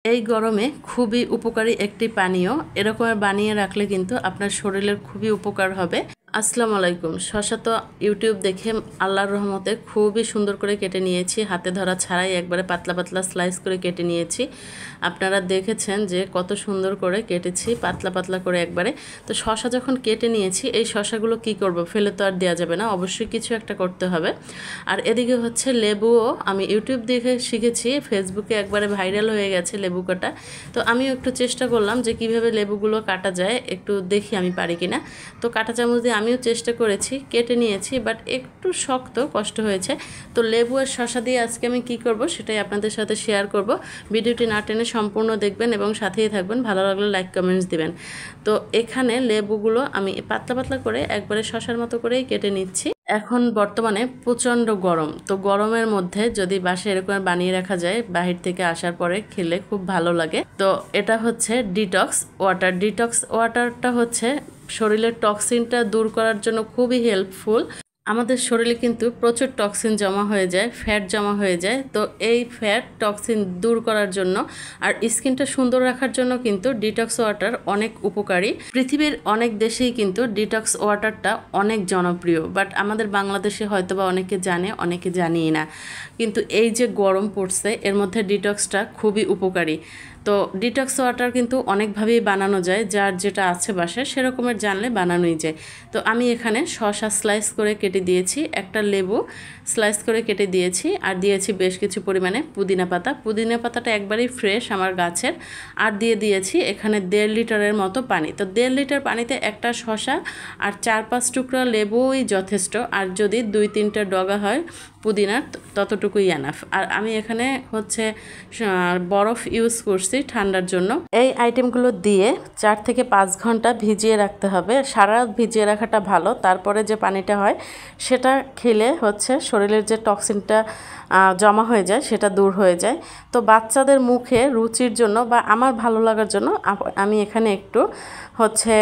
এই গরমে খুবই উপকারী একটি পানীয় এরকম বানিয়ে রাখলে কিন্তু আপনার শরীরের খুবই উপকার হবে। আসসালামু আলাইকুম। শসা তো ইউটিউব দেখে আল্লাহর রহমতে খুবই সুন্দর করে কেটে নিয়েছি, হাতে ধরা ছাড়াই একবারে পাতলা পাতলা স্লাইস করে কেটে নিয়েছি। আপনারা দেখেছেন যে কত সুন্দর করে কেটেছি, পাতলা পাতলা করে একবারে। তো শসা যখন কেটে নিয়েছি, এই শসাগুলো কি করব, ফেলে তো আর দেওয়া যাবে না, অবশ্যই কিছু একটা করতে হবে। আর এদিকে হচ্ছে লেবুও আমি ইউটিউব দেখে শিখেছি, ফেসবুকে একবারে ভাইরাল হয়ে গেছে লেবু কাটা। তো আমিও একটু চেষ্টা করলাম যে কিভাবে লেবুগুলো কাটা যায়, একটু দেখি আমি পারি কিনা। তো কাঁটা চামচ দিয়ে আমিও চেষ্টা করেছি, কেটে নিয়েছি, বাট একটু শক্ত, কষ্ট হয়েছে। তো লেবু আর শসা দিয়ে আজকে আমি কি করব সেটাই আপনাদের সাথে শেয়ার করব। ভিডিওটি না টেনে সম্পূর্ণ দেখবেন এবং সাথেই থাকবেন। ভালো লাগলে লাইক কমেন্টস দিবেন। তো এখানে লেবুগুলো আমি পাতলা পাতলা করে একবারে শসার মতো করেই কেটে নিচ্ছি। এখন বর্তমানে প্রচণ্ড গরম, তো গরমের মধ্যে যদি বাসায় এরকম বানিয়ে রাখা যায়, বাহির থেকে আসার পরে খেলে খুব ভালো লাগে। তো এটা হচ্ছে ডিটক্স ওয়াটার। ডিটক্স ওয়াটারটা হচ্ছে শরীরের টক্সিনটা দূর করার জন্য খুবই হেল্পফুল। আমাদের শরীরে কিন্তু প্রচুর টক্সিন জমা হয়ে যায়, ফ্যাট জমা হয়ে যায়। তো এই ফ্যাট টক্সিন দূর করার জন্য আর স্কিনটা সুন্দর রাখার জন্য কিন্তু ডিটক্স ওয়াটার অনেক উপকারী। পৃথিবীর অনেক দেশেই কিন্তু ডিটক্স ওয়াটারটা অনেক জনপ্রিয়, বাট আমাদের বাংলাদেশে হয়তোবা অনেকে জানে, অনেকে জানিই না। কিন্তু এই যে গরম পড়ছে, এর মধ্যে ডিটক্সটা খুবই উপকারী। তো ডিটক্স ওয়াটার কিন্তু অনেকভাবেই বানানো যায়, যার যেটা আছে বাসায় সেরকমের জানলে বানানোই যায়। তো আমি এখানে শসা স্লাইস করে কেটে দিয়েছি, একটা লেবু স্লাইস করে কেটে দিয়েছি, আর দিয়েছি বেশ কিছু পরিমাণে পুদিনা পাতা। পুদিনা পাতাটা একবারেই ফ্রেশ আমার গাছের। আর দিয়ে দিয়েছি এখানে 1.5 লিটারের মতো পানি। তো 1.5 লিটার পানিতে একটা শসা আর 4-5 টুকরা লেবুই যথেষ্ট। আর যদি 2-3টা ডগা হয় পুদিনার, ততটুকুই এনাফ। আর আমি এখানে হচ্ছে বরফ ইউজ করছি ঠান্ডার জন্য। এই আইটেমগুলো দিয়ে 4 থেকে 5 ঘন্টা ভিজিয়ে রাখতে হবে। সারা রাত ভিজিয়ে রাখাটা ভালো, তারপরে যে পানিটা হয় সেটা খেলে হচ্ছে শরীরের যে টক্সিনটা জমা হয়ে যায় সেটা দূর হয়ে যায়। তো বাচ্চাদের মুখে রুচির জন্য বা আমার ভালো লাগার জন্য আমি এখানে একটু হচ্ছে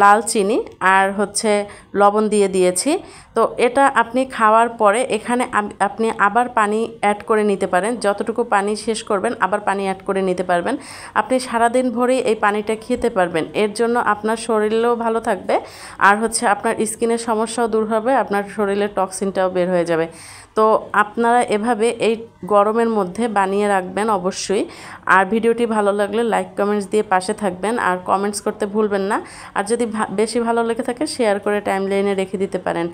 লাল চিনি আর হচ্ছে লবণ দিয়ে দিয়েছি। তো এটা আপনি খাওয়ার পরে এখানে আপনি আবার পানি অ্যাড করে নিতে পারেন, যতটুকু পানি শেষ করবেন আবার পানি অ্যাড করে নিতে পারবেন। আপনি সারাদিন ভরেই এই পানিটা খেতে পারবেন। এর জন্য আপনার শরীরেও ভালো থাকবে, আর হচ্ছে আপনার স্কিনের সমস্যাও দূর হবে, আপনার শরীরের টক্সিনটাও বের হয়ে যাবে। তো আপনারা এভাবে এই গরমের মধ্যে বানিয়ে রাখবেন অবশ্যই। আর ভিডিওটি ভালো লাগলে লাইক কমেন্টস দিয়ে পাশে থাকবেন, আর কমেন্টস করতে ভুলবেন না। আর যদি বেশি ভালো লেগে থাকে শেয়ার করে টাইমলাইনে রেখে দিতে পারেন।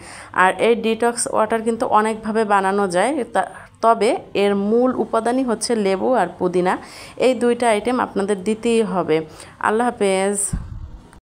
আর এই ডিটক্স ওয়াটার কিন্তু অনেকভাবে বানানো যায়, তবে এর মূল উপাদানই হচ্ছে লেবু আর পুদিনা। এই দুইটা আইটেম আপনাদের দিতেই হবে। আল্লাহ হাফেজ।